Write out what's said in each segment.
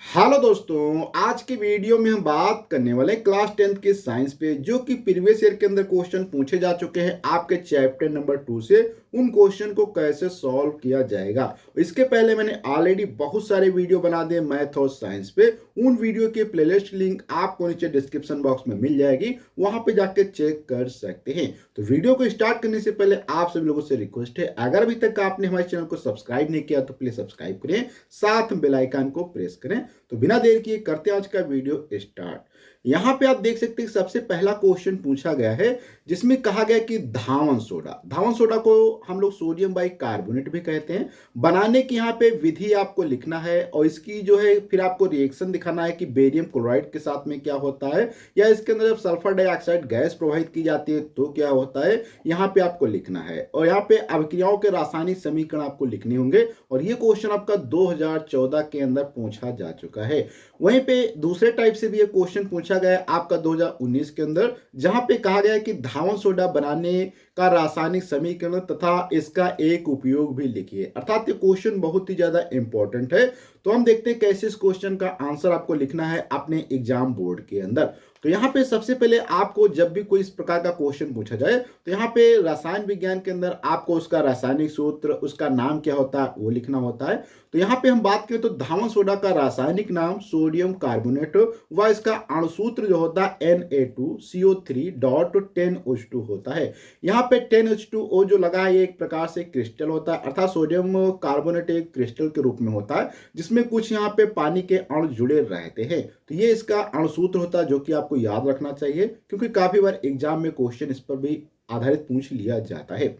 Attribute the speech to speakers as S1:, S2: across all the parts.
S1: Hello दोस्तों, आज की वीडियो में हम बात करने वाले हैं क्लास 10th के साइंस पे, जो कि प्रीवियस ईयर के अंदर क्वेश्चन पूछे जा चुके हैं आपके चैप्टर नंबर 2 से। उन क्वेश्चन को कैसे सॉल्व किया जाएगा, इसके पहले मैंने ऑलरेडी बहुत सारे वीडियो बना दिए मैथ और साइंस पे। उन वीडियो के प्लेलिस्ट लिंक आपको नीचे डिस्क्रिप्शन बॉक्स में मिल जाएगी, वहां पे जाके चेक कर सकते हैं। तो वीडियो को स्टार्ट करने से पहले आप सभी लोगों से रिक्वेस्ट है, अगर अभी तक आपने हमारे चैनल को सब्सक्राइब नहीं किया तो प्लीज सब्सक्राइब करें, साथ में बेल आइकन को प्रेस करें। तो बिना देर किए करते हैं आज का वीडियो स्टार्ट। यहां पे आप देख सकते हैं सबसे पहला क्वेश्चन पूछा गया है, जिसमें कहा गया कि धावन सोडा को हम लोग सोडियम बाइकार्बोनेट भी कहते हैं। बनाने की यहाँ पे विधि आपको लिखना है और इसकी जो है फिर आपको रिएक्शन दिखाना है कि बेरियम क्लोराइड के साथ में क्या होता है, या इसके अंदर जब सल्फर डाइऑक्साइड गैस प्रवाहित की जाती है तो क्या होता है, यहाँ पे आपको लिखना है। और यहाँ पे अभिक्रियाओं के रासायनिक समीकरण आपको लिखने होंगे, और ये क्वेश्चन आपका 2014 के अंदर पूछा जा चुका है। वहीं पे दूसरे टाइप से भी ये क्वेश्चन पूछा गया आपका 2019 के अंदर, जहां पे कहा गया कि धावन सोडा बनाने का रासायनिक समीकरण तथा इसका एक उपयोग भी लिखिए। अर्थात ये क्वेश्चन बहुत ही ज्यादा इंपॉर्टेंट है। तो हम देखते हैं कैसे इस क्वेश्चन का आंसर आपको लिखना है अपने एग्जाम बोर्ड के अंदर। तो यहाँ पे सबसे पहले आपको जब भी कोई इस प्रकार का क्वेश्चन पूछा जाए तो यहाँ पे रसायन विज्ञान के अंदर आपको उसका रासायनिक सूत्र, उसका नाम क्या होता है वो लिखना होता है। तो यहाँ पे हम बात करें तो धावन सोडा का रासायनिक नाम सोडियम कार्बोनेट व इसका अणुसूत्र जो होता है Na2CO3.10H2 होता है। यहाँ पे 10H2O जो लगा है ये एक प्रकार से क्रिस्टल होता है, अर्थात सोडियम कार्बोनेट एक क्रिस्टल के रूप में होता है जिसमें कुछ यहाँ पे पानी के अणु जुड़े रहते हैं। तो ये इसका अणुसूत्र होता है जो कि आपको याद रखना चाहिए, क्योंकि काफी बार एग्जाम में क्वेश्चन इस पर भी आधारित पूछ लिया जाता है।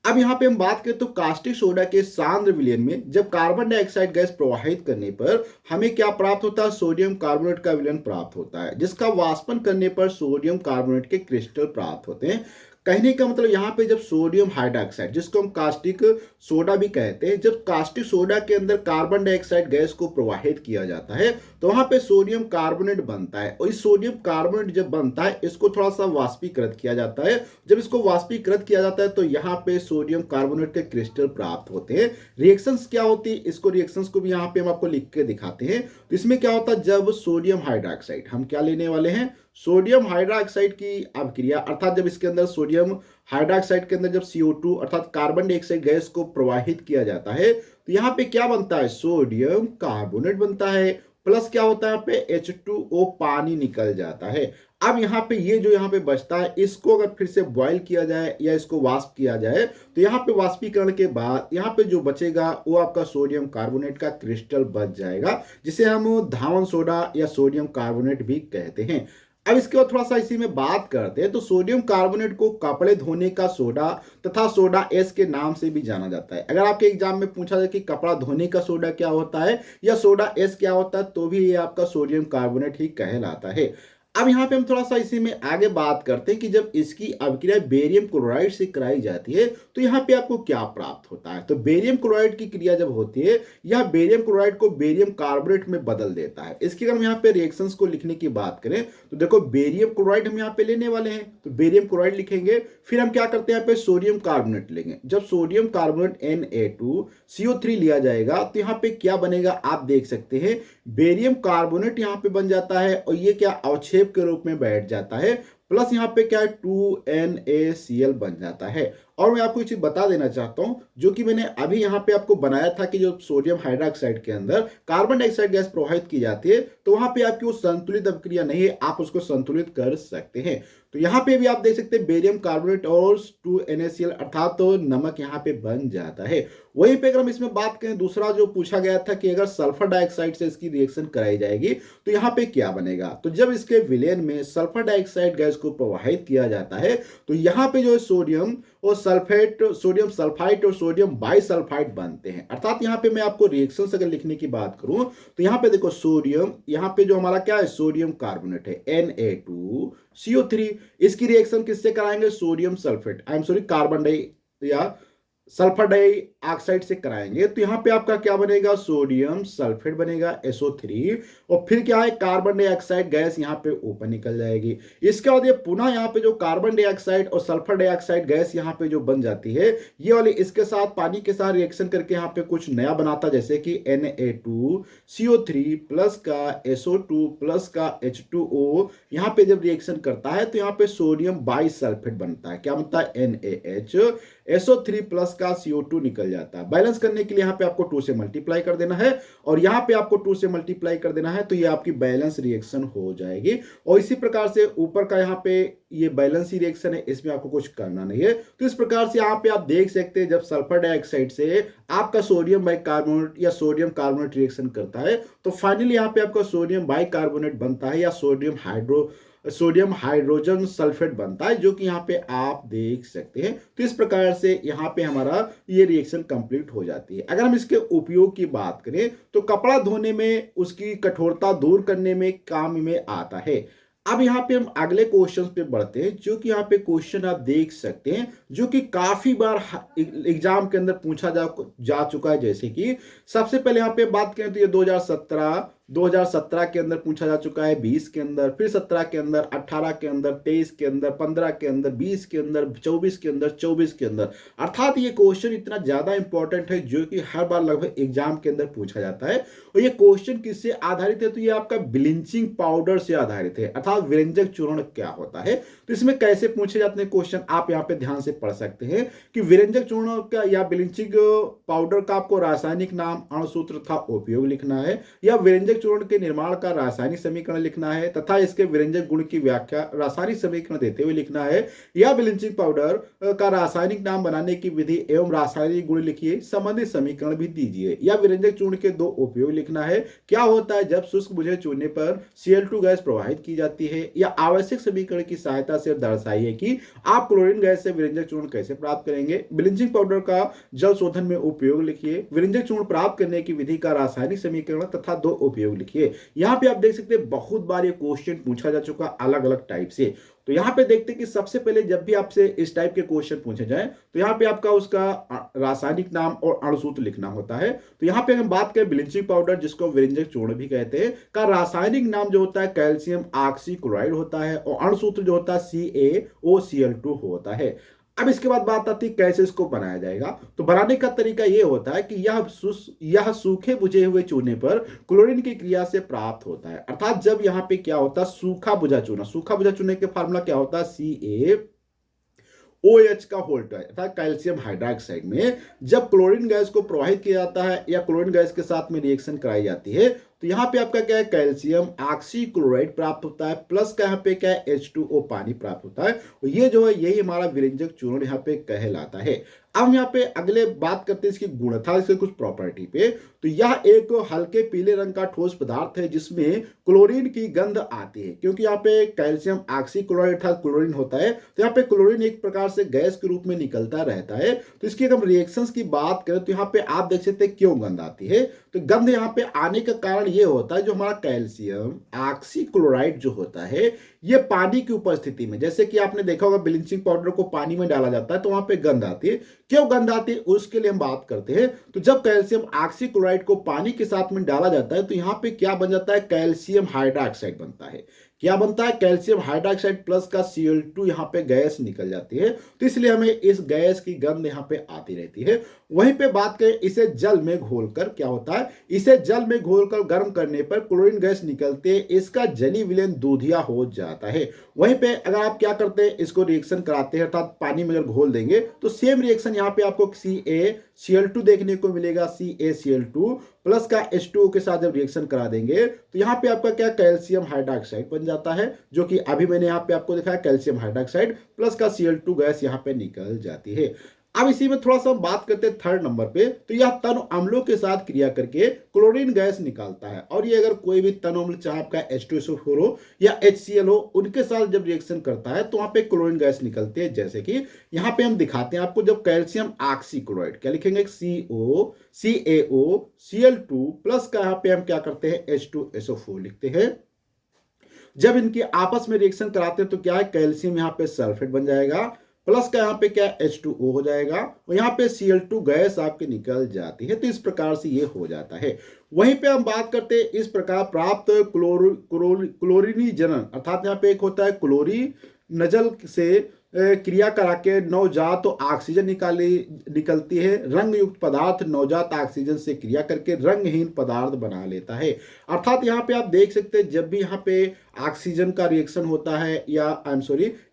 S1: अब यहाँ पे हम बात करें तो कास्टिक सोडा के सांद्र विलयन में जब कार्बन डाइऑक्साइड गैस प्रवाहित करने पर हमें क्या प्राप्त होता है, सोडियम कार्बोनेट का विलयन प्राप्त होता है, जिसका वाष्पन करने पर सोडियम कार्बोनेट के क्रिस्टल प्राप्त होते हैं। कहने का मतलब यहाँ पे जब सोडियम हाइड्रोक्साइड, जिसको हम कास्टिक सोडा भी कहते हैं, जब कास्टिक सोडा के अंदर कार्बन डाइऑक्साइड गैस को प्रवाहित किया जाता है तो वहां पे सोडियम कार्बोनेट बनता है। और इस सोडियम कार्बोनेट जब बनता है इसको थोड़ा सा वाष्पीकृत किया जाता है। जब इसको वाष्पीकृत किया जाता है तो यहाँ पे सोडियम कार्बोनेट के क्रिस्टल प्राप्त होते हैं। रिएक्शंस क्या होती है, इसको रिएक्शंस को भी यहाँ पे हम आपको लिख के दिखाते हैं। तो इसमें क्या होता है, जब सोडियम हाइड्रोक्साइड, हम क्या लेने वाले हैं, सोडियम हाइड्रोक्साइड की अभिक्रिया, अर्थात जब इसके अंदर सोडियम हाइड्रोक्साइड के अंदर जब CO2 अर्थात कार्बन डाइऑक्साइड गैस को प्रवाहित किया जाता है तो यहाँ पे क्या बनता है, सोडियम कार्बोनेट बनता है, प्लस क्या होता है यहाँ पे H2O पानी निकल जाता है। अब यहाँ पे ये जो यहाँ पे बचता है इसको अगर फिर से बॉईल किया जाए या इसको वाष्प किया जाए तो यहाँ पे वाष्पीकरण के बाद यहाँ पे जो बचेगा वो आपका सोडियम कार्बोनेट का क्रिस्टल बच जाएगा, जिसे हम धावन सोडा या सोडियम कार्बोनेट भी कहते हैं। अब इसके बाद थोड़ा सा इसी में बात करते हैं तो सोडियम कार्बोनेट को कपड़े धोने का सोडा तथा सोडा एस के नाम से भी जाना जाता है। अगर आपके एग्जाम में पूछा जाए कि कपड़ा धोने का सोडा क्या होता है या सोडा एस क्या होता है तो भी ये आपका सोडियम कार्बोनेट ही कहलाता है। अब यहाँ पे हम थोड़ा सा इसी में आगे बात करते हैं कि जब इसकी अभिक्रिया बेरियम क्लोराइड से कराई जाती है तो यहाँ पे आपको क्या प्राप्त होता है। तो बेरियम क्लोराइड की क्रिया जब होती है यह बेरियम क्लोराइड को बेरियम कार्बोनेट में बदल देता है। इसकी अगर हम यहाँ पे रिएक्शंस को लिखने की बात करें तो देखो बेरियम क्लोराइड हम यहाँ पे लेने वाले हैं, तो बेरियम क्लोराइड लिखेंगे, फिर हम क्या करते हैं यहाँ पे सोडियम कार्बोनेट लेंगे। जब सोडियम कार्बोनेट Na2CO3 लिया जाएगा तो यहाँ पे क्या बनेगा, आप देख सकते हैं बेरियम कार्बोनेट यहाँ पे बन जाता है और ये क्या अवक्षेप के रूप में बैठ जाता है, प्लस यहाँ पे क्या है 2NaCl बन जाता है। और मैं आपको एक चीज बता देना चाहता हूं जो कि मैंने अभी यहाँ पे आपको बनाया था कि जो सोडियम हाइड्रोक्साइड के अंदर कार्बन डाइऑक्साइड गैस प्रवाहित की जाती है तो वहां पे आपकी वो संतुलित अभिक्रिया नहीं है, आप उसको संतुलित कर सकते हैं। तो यहाँ पे भी आप देख सकते हैं बेरियम कार्बोनेट और 2NaCl अर्थात तो नमक यहाँ पे बन जाता है। वहीं पे अगर हम इसमें बात करें दूसरा जो पूछा गया था कि अगर सल्फर डाइऑक्साइड से इसकी रिएक्शन कराई जाएगी तो यहाँ पे क्या बनेगा, तो जब इसके विलयन में सल्फर डाइऑक्साइड गैस को प्रवाहित किया जाता है तो यहाँ पे जो सोडियम और सल्फेट, सोडियम सल्फाइड और सोडियम बाइसल्फाइड बनते हैं। अर्थात यहाँ पे मैं आपको रिएक्शंस अगर लिखने की बात करूं तो यहाँ पे देखो सोडियम, यहाँ पे जो हमारा क्या है सोडियम कार्बोनेट है Na2CO3, इसकी रिएक्शन किससे कराएंगे, sodium sulphate, I am sorry carbon di या सल्फर डाई ऑक्साइड से कराएंगे तो यहाँ पे आपका क्या बनेगा, सोडियम सल्फेट बनेगा SO3, और फिर क्या है, कार्बन डाइऑक्साइड गैस यहाँ पे ऊपर निकल जाएगी। इसके बाद ये पुनः यहाँ पे जो कार्बन डाइऑक्साइड और सल्फर डाइऑक्साइड गैस यहाँ पे जो बन जाती है, ये वाली इसके साथ पानी के साथ रिएक्शन करके यहाँ पे कुछ नया बनाता, जैसे कि Na2CO3 प्लस का SO2 प्लस का H2O यहाँ पे जब रिएक्शन करता है तो यहाँ पे सोडियम बाइसल्फेट बनता है। क्या बनता है, NaHSO3 प्लस का CO2 निकल जाता है। बैलेंस करने के लिए यहाँ पे आपको 2 से मल्टीप्लाई कर देना है और यहाँ पे आपको 2 से मल्टीप्लाई कर देना है, तो ये आपकी बैलेंस रिएक्शन हो जाएगी। और इसी प्रकार से ऊपर का यहाँ पे ये बैलेंस ही रिएक्शन है, इसमें आपको कुछ करना नहीं है। तो इस प्रकार से यहाँ पे आप देख सकते हैं जब सल्फर डाइऑक्साइड से आपका सोडियम बाइकार्बोनेट या सोडियम कार्बोनेट रिएक्शन करता है तो फाइनली यहाँ पे आपका सोडियम बाइकार्बोनेट बनता है या सोडियम हाइड्रोजन सल्फेट बनता है, जो कि यहाँ पे आप देख सकते हैं। तो इस प्रकार से यहाँ पे हमारा ये रिएक्शन कंप्लीट हो जाती है। अगर हम इसके उपयोग की बात करें तो कपड़ा धोने में उसकी कठोरता दूर करने में काम में आता है। अब यहाँ पे हम अगले क्वेश्चन पे बढ़ते हैं, जो कि यहाँ पे क्वेश्चन आप देख सकते हैं जो कि काफी बार एग्जाम के अंदर पूछा जा चुका है। जैसे कि सबसे पहले यहाँ पे बात करें तो ये 2017 के अंदर पूछा जा चुका है, 20 के अंदर, फिर 17 के अंदर, 18 के अंदर, 23 के अंदर, 15 के अंदर, 20 के अंदर, 24 के अंदर, 24 के अंदर। अर्थात ये क्वेश्चन इतना ज्यादा इंपॉर्टेंट है जो कि हर बार लगभग एग्जाम के अंदर पूछा जाता है। और ये क्वेश्चन किससे आधारित है, तो ये आपका ब्लीचिंग पाउडर से आधारित है, अर्थात विरंजक चूर्ण क्या होता है। तो इसमें कैसे पूछे जाते हैं क्वेश्चन, आप यहाँ पे ध्यान से पढ़ सकते हैं कि विरंजक चूर्ण का या ब्लीचिंग पाउडर का आपको रासायनिक नाम, अणुसूत्र तथा उपयोग लिखना है, या विरंजक चूर्ण के निर्माण का रासायनिक समीकरण लिखना है तथा इसके विरंजक गुण की व्याख्या रासायनिक समीकरण देते हुए लिखना है, या ब्लीचिंग पाउडर का रासायनिक नाम बनाने की विधि एवं रासायनिक गुण लिखिए, संबंधित समीकरण भी दीजिए, या विरंजक चूर्ण के 2 उपयोग लिखना है, क्या होता है जब शुष्क बुझे चूने पर Cl2 गैस प्रवाहित की जाती है, या आवश्यक समीकरण की सहायता से दर्शाइए कि आप क्लोरीन गैस से विरंजक चूर्ण कैसे प्राप्त करेंगे, ब्लीचिंग पाउडर का जल शोधन में उपयोग लिखिए, विरंजक चूर्ण प्राप्त करने की विधि का रासायनिक समीकरण तथा 2 उपयोग लिखिए। यहाँ पे आप देख सकते हैं बहुत बार ये क्वेश्चन पूछा जा चुका अलग अलग टाइप से। तो यहाँ पे देखते हैं कि सबसे पहले जब भी आपसे इस टाइप के क्वेश्चन पूछे जाए तो यहाँ पे आपका उसका रासायनिक नाम और अणुसूत्र लिखना होता है। तो यहाँ पे हम बात करें ब्लीचिंग पाउडर, जिसको विरंजक चूर्ण भी कहते हैं, का रासायनिक नाम जो होता है कैल्शियम ऑक्सीक्लोराइड होता है और अणुसूत्र जो होता है CaOCl2 होता है। अब इसके बाद बात आती है कैसे इसको बनाया जाएगा। तो बनाने का तरीका यह होता है कि यह सूखे बुझे हुए चूने पर क्लोरीन की क्रिया से प्राप्त होता है। अर्थात जब यहाँ पे क्या होता है, सूखा बुझा चूना के फार्मूला क्या होता है, CaOH का होल ट्वाइस अर्थात कैल्शियम हाइड्रोक्साइड में जब क्लोरीन गैस को प्रवाहित किया जाता है या क्लोरीन गैस के साथ में रिएक्शन कराई जाती है तो यहाँ पे आपका क्या है, कैल्शियम ऑक्सीक्लोराइड प्राप्त होता है, प्लस का यहाँ पे क्या है, H2O पानी प्राप्त होता है। और ये जो है यही हमारा विरंजक चूर्ण यहाँ पे कहलाता है। अब यहाँ पे अगले बात करते हैं इसकी गुणता, इसके कुछ प्रॉपर्टी पे। तो यह एक हल्के पीले रंग का ठोस पदार्थ है जिसमें क्लोरीन की गंध आती है, क्योंकि यहाँ पे कैल्शियम ऑक्सीक्लोराइड अर्थात क्लोरीन होता है, तो यहाँ पे क्लोरीन एक प्रकार से गैस के रूप में निकलता रहता है। तो इसकी अगर हम रिएक्शंस की बात करें तो यहाँ पे आप देख सकते हैं क्यों गंध आती है। तो गंध यहाँ पे आने का कारण ये होता है, जो हमारा कैल्शियम ऑक्सीक्लोराइड जो होता है ये पानी की उपस्थिति में, जैसे कि आपने देखा होगा ब्लीचिंग पाउडर को पानी में डाला जाता है तो वहां पे गंध आती है। क्यों गंध आती है उसके लिए हम बात करते हैं। तो जब कैल्शियम ऑक्सीक्लोराइड को पानी के साथ में डाला जाता है तो यहाँ पे क्या बन जाता है, कैल्शियम हाइड्रोक्साइड बनता है। क्या बनता है, कैल्शियम हाइड्रोक्साइड प्लस का Cl2 यहाँ पे गैस निकल जाती है, तो इसलिए हमें इस गैस की गंध यहाँ पे आती रहती है। वहीं पे बात करें इसे जल में घोलकर क्या होता है, इसे जल में घोलकर गर्म करने पर क्लोरीन गैस निकलते इसका जली विलयन दूधिया हो जाता है। वहीं पे अगर आप क्या करते हैं, इसको रिएक्शन कराते हैं अर्थात पानी में अगर घोल देंगे तो सेम रिएक्शन यहाँ पे आपको CaCl2 देखने को मिलेगा, CaCl2 प्लस का H2O के साथ जब रिएक्शन करा देंगे तो यहाँ पे आपका क्या कैल्शियम हाइड्रोक्साइड बन जाता है, जो कि अभी मैंने यहाँ पे आपको दिखाया कैल्शियम हाइड्रोक्साइड प्लस का Cl2 गैस यहाँ पे निकल जाती है। अब इसी में थोड़ा सा हम बात करते हैं थर्ड नंबर पे। तो यह तन अम्लों के साथ क्रिया करके क्लोरीन गैस निकालता है, और ये अगर कोई भी तन अम्ल चाहे आपका H2SO4 हो या HCl हो, उनके साथ जब रिएक्शन करता है तो वहां पे क्लोरीन गैस निकलती है। जैसे कि यहाँ पे हम दिखाते हैं आपको, जब कैल्शियम ऑक्सीक्लोराइड क्या लिखेंगे, CaOCl2 प्लस का यहाँ पे हम क्या करते हैं, H2SO4 लिखते हैं। जब इनके आपस में रिएक्शन कराते हैं तो क्या है, कैल्शियम यहाँ पे सल्फेट बन जाएगा प्लस का यहाँ पे क्या H2O हो जाएगा और यहाँ पे Cl2 गैस आपकी निकल जाती है। तो इस प्रकार से ये हो जाता है। वहीं पे हम बात करते हैं इस प्रकार प्राप्त क्लोरीनीजनन, अर्थात यहाँ पे एक होता है क्लोरीनजल से क्रिया करा के नवजात तो ऑक्सीजन निकलती है। रंग युक्त पदार्थ नवजात ऑक्सीजन से क्रिया करके रंगहीन पदार्थ बना लेता है। अर्थात यहाँ पे आप देख सकते हैं जब भी यहाँ पे ऑक्सीजन का रिएक्शन होता है या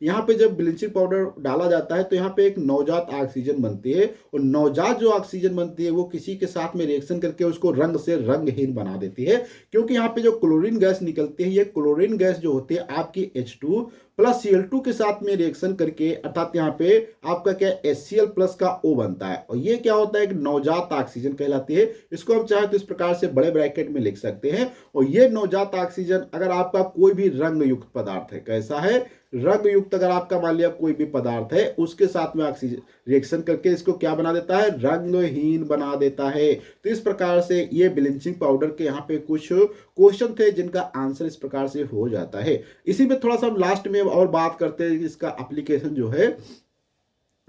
S1: यहाँ पे जब ब्लीचिंग पाउडर डाला जाता है तो यहाँ पे एक नवजात ऑक्सीजन बनती है और नवजात जो ऑक्सीजन बनती है वो किसी के साथ में रिएक्शन करके उसको रंग से रंगहीन बना देती है। क्योंकि यहाँ पे जो क्लोरीन गैस निकलती है, ये क्लोरीन गैस जो होती है आपकी H2 प्लस Cl2 के साथ में रिएक्शन करके, अर्थात यहाँ पे आपका क्या HCl प्लस का O बनता है और ये क्या होता है, एक नवजात ऑक्सीजन कहलाती है। इसको हम चाहे तो इस प्रकार से बड़े ब्रैकेट में लिख सकते हैं। और ये नवजात ऑक्सीजन अगर आपका कोई भी रंग युक्त पदार्थ है, कैसा है, रंग युक्त, अगर आपका मान लिया कोई भी पदार्थ है उसके साथ में ऑक्सीजन रिएक्शन करके इसको क्या बना देता है, रंगहीन बना देता है। तो इस प्रकार से ये ब्लीचिंग पाउडर के यहाँ पे कुछ क्वेश्चन थे जिनका आंसर इस प्रकार से हो जाता है। इसी में थोड़ा सा हम लास्ट में और बात करते हैं इसका एप्लीकेशन जो है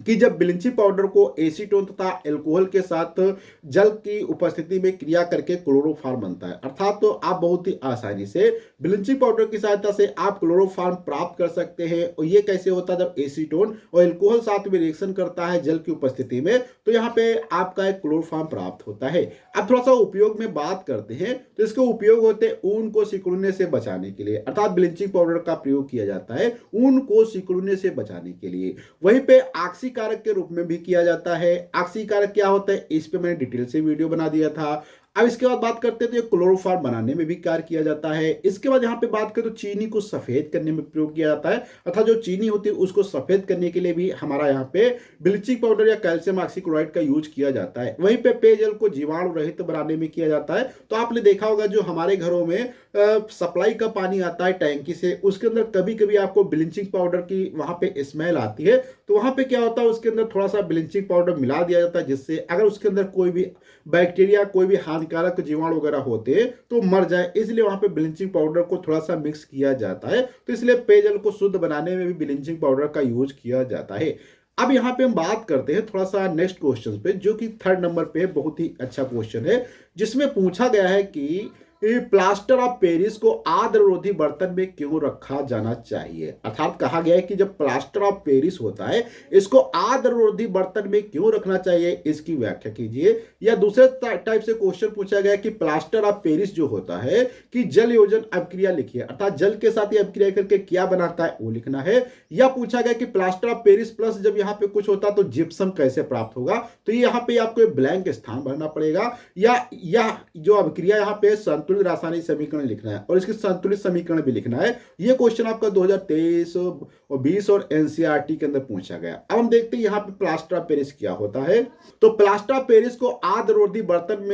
S1: कि जब ब्लीचिंग पाउडर को एसीटोन तथा एल्कोहल के साथ जल की उपस्थिति में क्रिया करके क्लोरोफॉर्म बनता है। अर्थात तो आप बहुत ही आसानी से ब्लीचिंग पाउडर की सहायता से आप क्लोरोफॉर्म प्राप्त कर सकते हैं। और ये कैसे होता है, जब एसीटोन और एल्कोहल साथ में रिएक्शन करता है जल की उपस्थिति में, तो यहाँ पे आपका एक क्लोरोफॉर्म प्राप्त होता है। अब थोड़ा सा उपयोग में बात करते हैं तो इसके उपयोग होते हैं ऊन को सिकुड़ने से बचाने के लिए, अर्थात ब्लीचिंग पाउडर का प्रयोग किया जाता है ऊन को सिकुड़ने से बचाने के लिए। वहीं पे कारक के रूप में भी किया जाता है। कारक क्या होता है, इस पे मैंने डिटेल से वीडियो बना दिया था। अब इसके बाद बात करते हैं तो ये क्लोरोफॉर्म बनाने में भी कार्य किया जाता है। इसके बाद यहाँ पे बात करें तो चीनी को सफेद करने में प्रयोग किया जाता है, अर्थात जो चीनी होती है उसको सफेद करने के लिए भी हमारा यहाँ पे ब्लीचिंग पाउडर या कैल्शियम ऑक्सीक्लोराइड का यूज किया जाता है। वहीं पे पेयजल को जीवाणु रहित बनाने में किया जाता है। तो आपने देखा होगा जो हमारे घरों में सप्लाई का पानी आता है टैंकी से, उसके अंदर कभी कभी आपको ब्लीचिंग पाउडर की वहां पे स्मेल आती है। तो वहां पे क्या होता है, उसके अंदर थोड़ा सा ब्लीचिंग पाउडर मिला दिया जाता है, जिससे अगर उसके अंदर कोई भी बैक्टीरिया, कोई भी हानिकारक जीवाणु वगैरह होते हैं तो मर जाए, इसलिए वहां पे ब्लीचिंग पाउडर को थोड़ा सा मिक्स किया जाता है। तो इसलिए पेयजल को शुद्ध बनाने में भी ब्लीचिंग पाउडर का यूज किया जाता है। अब यहाँ पे हम बात करते हैं थोड़ा सा नेक्स्ट क्वेश्चन पे, जो कि 3rd नंबर पे बहुत ही अच्छा क्वेश्चन है, जिसमें पूछा गया है कि प्लास्टर ऑफ पेरिस को आर्द्ररोधी बर्तन में क्यों रखा जाना चाहिए। अर्थात कहा गया है कि जब प्लास्टर ऑफ पेरिस होता है इसको आर्द्ररोधी बर्तन में क्यों रखना चाहिए, इसकी व्याख्या कीजिए। या दूसरे टाइप से क्वेश्चन पूछा गया कि प्लास्टर ऑफ पेरिस जो होता है कि जल योजन अभिक्रिया लिखिए, अर्थात जल के साथ ये अभिक्रिया करके क्या बनाता है वो लिखना है। या पूछा गया कि प्लास्टर ऑफ पेरिस प्लस जब यहाँ पे कुछ होता तो जिप्सम कैसे प्राप्त होगा, तो यहाँ पे आपको ब्लैंक स्थान भरना पड़ेगा। या जो अभिक्रिया यहाँ पे संतुलित रासायनिक समीकरण लिखना है और इसके संतुलित समीकरण भी लिखना है। ये क्वेश्चन आपका 2023 और 20 और एनसीईआरटी के अंदर पूछा गया। अब हम देखते हैं यहाँ पे प्लास्टर ऑफ पेरिस क्या होता है। तो प्लास्टर ऑफ पेरिस को आर्द्ररोधी बर्तन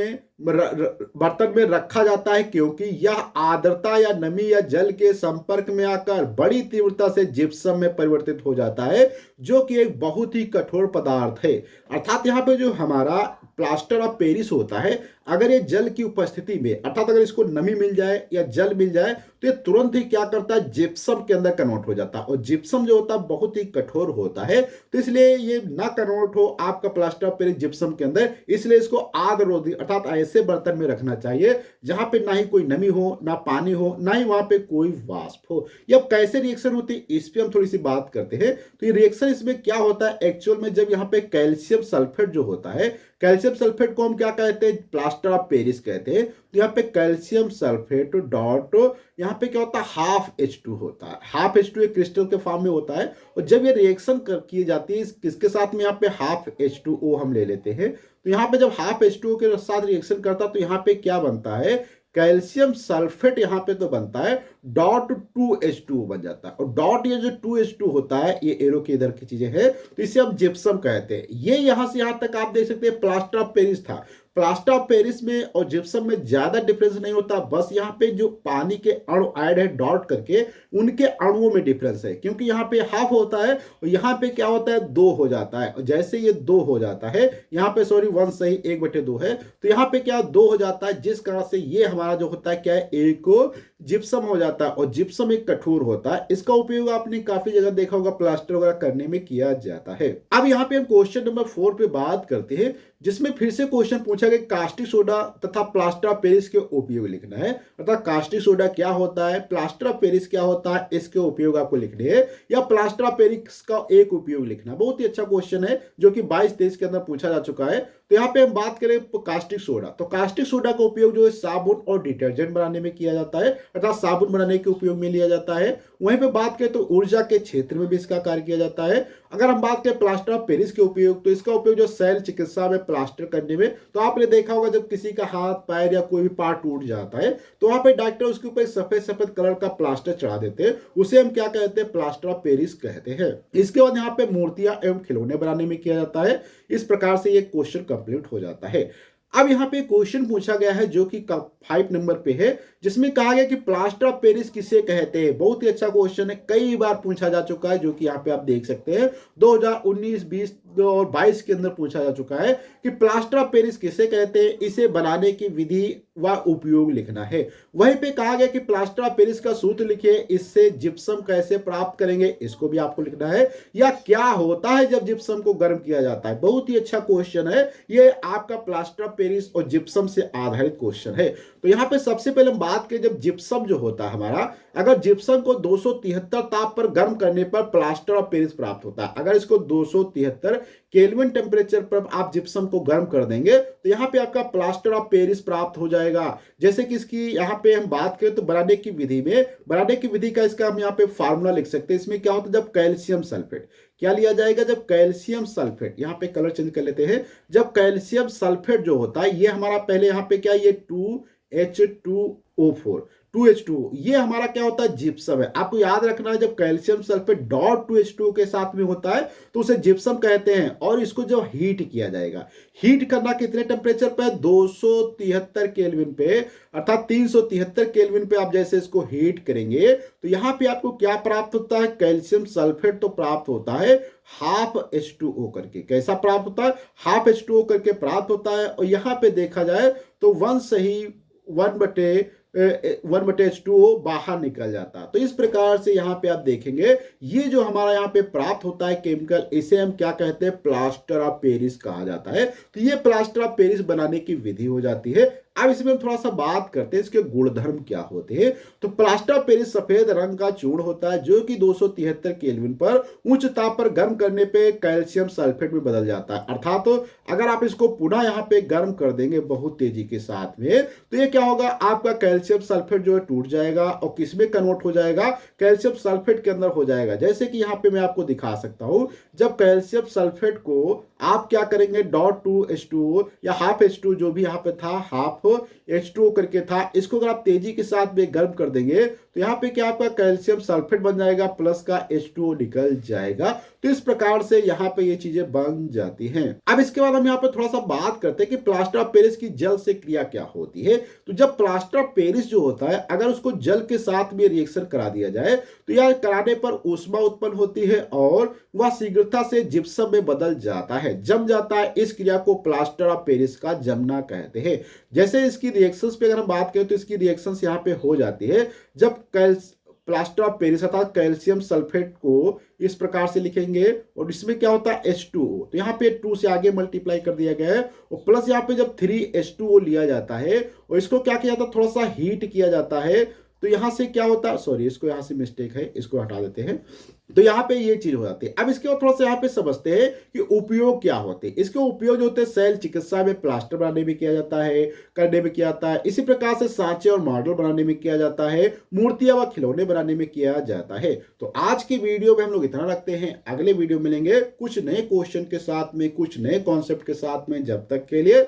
S1: में रखा जाता है क्योंकि यह आर्द्रता या नमी या जल के संपर्क में आकर बड़ी तीव्रता से जिप्सम में परिवर्तित हो जाता है, जो कि एक बहुत ही कठोर पदार्थ है। अर्थात यहाँ पे जो हमारा प्लास्टर ऑफ पेरिस होता है, अगर ये जल की उपस्थिति में, अर्थात अगर इसको नमी मिल जाए या जल मिल जाए तो ये तुरंत ही क्या करता है, जिप्सम के अंदर कन्वर्ट हो जाता है। और जिप्सम जो होता है बहुत ही कठोर होता है, तो इसलिए ये ना कन्वर्ट हो आपका प्लास्टर ऑफ पेरिस जिप्सम के अंदर, इसलिए इसको आर्द्ररोधी अर्थात ऐसे बर्तन में रखना चाहिए जहां पे ना ही कोई नमी हो, ना पानी हो, ना ही वहां पे कोई वाष्प हो। ये अब कैसे रिएक्शन होती है इस पे हम थोड़ी सी बात करते हैं। तो ये रिएक्शन इसमें क्या होता है एक्चुअल में, जब यहाँ पे कैल्शियम सल्फेट जो होता है, कैल्शियम सल्फेट को हम क्या कहते हैं, प्लास्टर ऑफ पेरिस कहते हैं। तो यहाँ पे कैल्शियम सल्फेट डॉट यहाँ पे क्या होता है, हाफ H2 होता है। हाफ H2 एक क्रिस्टल के फॉर्म में होता है और जब ये रिएक्शन की जाती है किसके साथ में, यहाँ पे हाफ H2O हम ले लेते हैं। तो यहाँ पे जब हाफ H2O के साथ रिएक्शन करता है तो यहाँ पे क्या बनता है, कैल्शियम सल्फेट यहाँ पे तो बनता है डॉट 2H2O बन जाता है। और डॉट ये जो 2H2 होता है, ये एरो के इधर की चीजें हैं, तो इसे हम जिप्सम कहते हैं। ये यहां से यहां तक आप देख सकते हैं प्लास्टर ऑफ पेरिस था। प्लास्टर ऑफ पेरिस में और जिप्सम में ज्यादा डिफरेंस नहीं होता, बस यहाँ पे जो पानी के अणु ऐड है डॉट करके, उनके अणुओं में डिफरेंस है। क्योंकि यहाँ पे हाफ होता है और यहाँ पे क्या होता है, 2 हो जाता है। और जैसे ये 2 हो जाता है, यहाँ पे 1 सही 1/2 है, तो यहाँ पे क्या 2 हो जाता है, जिस कारण से ये हमारा जो होता है क्या है, एक जिप्सम हो जाता जाता है और जिप्सम एक कठोर होता है। इसका उपयोग आपने काफी जगह देखा होगा, प्लास्टर वगैरह करने में किया जाता है। अब यहाँ पे हम क्वेश्चन नंबर 4 पे बात करते हैं, जिसमें फिर से क्वेश्चन पूछा गया कास्टिक सोडा तथा प्लास्टर ऑफ पेरिस के उपयोग लिखना है। अर्थात कास्टिक सोडा क्या होता है, प्लास्टर ऑफ पेरिस क्या होता है, इसके उपयोग आपको लिखने हैं, या प्लास्टर ऑफ पेरिस का एक उपयोग लिखना। बहुत ही अच्छा क्वेश्चन है जो कि 22-23 के अंदर पूछा जा चुका है। तो यहाँ पे हम बात करें कास्टिक सोडा, तो कास्टिक सोडा का उपयोग जो है साबुन और डिटर्जेंट बनाने में किया जाता है, अर्थात साबुन बनाने के उपयोग में लिया जाता है। वहीं पे बात करें तो ऊर्जा के क्षेत्र में भी इसका कार्य किया जाता है। अगर हम बात करें प्लास्टर ऑफ पेरिस के उपयोग, तो इसका उपयोग जो शैल चिकित्सा में प्लास्टर करने में, तो आपने देखा होगा जब किसी का हाथ पैर या कोई भी पार्ट टूट जाता है तो वहां पे डॉक्टर उसके ऊपर सफेद सफेद कलर का प्लास्टर चढ़ा देते हैं, उसे हम क्या कहते हैं, प्लास्टर ऑफ पेरिस कहते हैं। इसके बाद यहाँ पे मूर्तियां एवं खिलौने बनाने में किया जाता है। इस प्रकार से ये क्वेश्चन कंप्लीट हो जाता है। अब यहाँ पे क्वेश्चन पूछा गया है जो कि 5 नंबर पे है, जिसमें कहा गया कि प्लास्टर ऑफ पेरिस किसे कहते हैं। बहुत ही अच्छा क्वेश्चन है, कई बार पूछा जा चुका है, जो कि यहाँ पे आप देख सकते हैं 2019, 20 और 22 के अंदर पूछा जा चुका है कि प्लास्टर ऑफ पेरिस किसे कहते हैं, इसे बनाने की विधि व उपयोग लिखना है। वहीं पे कहा गया कि प्लास्टर ऑफ पेरिस का सूत्र लिखिए, इससे जिप्सम कैसे प्राप्त करेंगे, इसको भी आपको लिखना है, या क्या होता है जब जिप्सम को गर्म किया जाता है। बहुत ही अच्छा क्वेश्चन है, ये आपका प्लास्टर ऑफ पेरिस और जिप्सम से आधारित क्वेश्चन है। तो यहाँ पे सबसे पहले हम बात करें, जब जिप्सम जो होता है हमारा, अगर जिप्सम को 273 ताप पर गर्म करने पर प्लास्टर ऑफ पेरिस प्राप्त होता है। अगर इसको 273 केल्विन टेम्परेचर पर आप जिप्सम को गर्म कर देंगे तो यहाँ पे आपका प्लास्टर ऑफ पेरिस प्राप्त हो जाएगा। जैसे कि इसकी यहाँ पे हम बात करें तो बनाने की विधि में, बनाने की विधि का इसका हम यहाँ पे फार्मूला लिख सकते हैं। इसमें क्या होता है, जब कैल्शियम सल्फेट क्या लिया जाएगा, जब कैल्शियम सल्फेट, यहाँ पे कलर चेंज कर लेते हैं, जब कैल्शियम सल्फेट जो होता है ये हमारा पहले यहाँ पे क्या, ये 2H2O4 2H2, ये हमारा क्या होता है, जिप्सम है। आपको याद रखना है, जब कैल्शियम सल्फेट डॉट 2H2O के साथ में होता है तो उसे जिप्सम कहते हैं। और इसको जब हीट किया जाएगा, हीट करना कितने टेम्परेचर पे, 273 केल्विन पे, अर्थात 373 केल्विन पे आप जैसे इसको हीट करेंगे तो यहाँ पे आपको क्या प्राप्त होता है, कैल्शियम सल्फेट तो प्राप्त होता है हाफ H2O करके। कैसा प्राप्त होता है, हाफ H2O करके प्राप्त होता है। और यहाँ पे देखा जाए तो 1 से ही 1/H2O बाहर निकल जाता है। तो इस प्रकार से यहाँ पे आप देखेंगे ये जो हमारा यहाँ पे प्राप्त होता है केमिकल, इसे हम क्या कहते हैं, प्लास्टर ऑफ पेरिस कहा जाता है। तो ये प्लास्टर ऑफ पेरिस बनाने की विधि हो जाती है। अब इसमें हम थोड़ा सा बात करते हैं इसके गुणधर्म क्या होते हैं। तो प्लास्टर ऑफ पेरिस सफेद रंग का चूर्ण होता है जो कि 273 केल्विन पर उच्च ताप पर गर्म करने पे कैल्शियम सल्फेट में बदल जाता है। अर्थात तो अगर आप इसको पुनः यहाँ पे गर्म कर देंगे बहुत तेजी के साथ में, तो ये क्या होगा, आपका कैल्शियम सल्फेट जो है टूट जाएगा और किस में कन्वर्ट हो जाएगा, कैल्शियम सल्फेट के अंदर हो जाएगा। जैसे कि यहाँ पे मैं आपको दिखा सकता हूं, जब कैल्शियम सल्फेट को आप क्या करेंगे, .2H2O या हाफ H2 जो भी यहाँ पे था, हाफ H2O करके था, इसको अगर आप तेजी के साथ में गर्म कर देंगे तो यहाँ पे क्या आपका कैल्शियम सल्फेट बन जाएगा, प्लस का H2O निकल जाएगा। तो इस प्रकार से यहाँ पे ये चीजें बन जाती हैं। अब इसके बाद हम यहाँ पे थोड़ा सा बात करते हैं कि प्लास्टर ऑफ पेरिस की जल से क्रिया क्या होती है। तो जब प्लास्टर ऑफ पेरिस जो होता है, अगर उसको जल के साथ में रिएक्शन करा दिया जाए तो यह कराने पर ऊष्मा उत्पन्न होती है और वह शीघ्रता से जिप्सम में बदल जाता है, जम जाता है। इस क्रिया को प्लास्टर ऑफ पेरिस का जमना कहते हैं। जैसे इसकी रिएक्शंस पे अगर हम बात करें तो इसकी रिएक्शंस यहाँ पे हो जाती है जब प्लास्टर ऑफ पेरिस अर्थात कैल्शियम सल्फेट को इस प्रकार से लिखेंगे और इसमें क्या होता है, H2O, तो यहाँ पे 2 से आगे मल्टीप्लाई कर दिया गया है और प्लस यहाँ पे जब 3H2O लिया जाता है और इसको क्या किया जाता है, थोड़ा सा हीट किया जाता है। तो यहां से क्या होता है, सॉरी इसको यहां से मिस्टेक है, इसको हटा देते हैं। तो यहाँ पे ये चीज हो जाती है। अब इसके बाद थोड़ा सा यहाँ पे समझते हैं कि उपयोग क्या होते हैं। इसके उपयोग जो होते हैं शैल चिकित्सा में प्लास्टर बनाने में किया जाता है, करने में किया जाता है। इसी प्रकार से सांचे और मॉडल बनाने में किया जाता है, मूर्तियां व खिलौने बनाने में किया जाता है। तो आज की वीडियो में हम लोग इतना रखते हैं, अगले वीडियो मिलेंगे कुछ नए क्वेश्चन के साथ में, कुछ नए कॉन्सेप्ट के साथ में। जब तक के लिए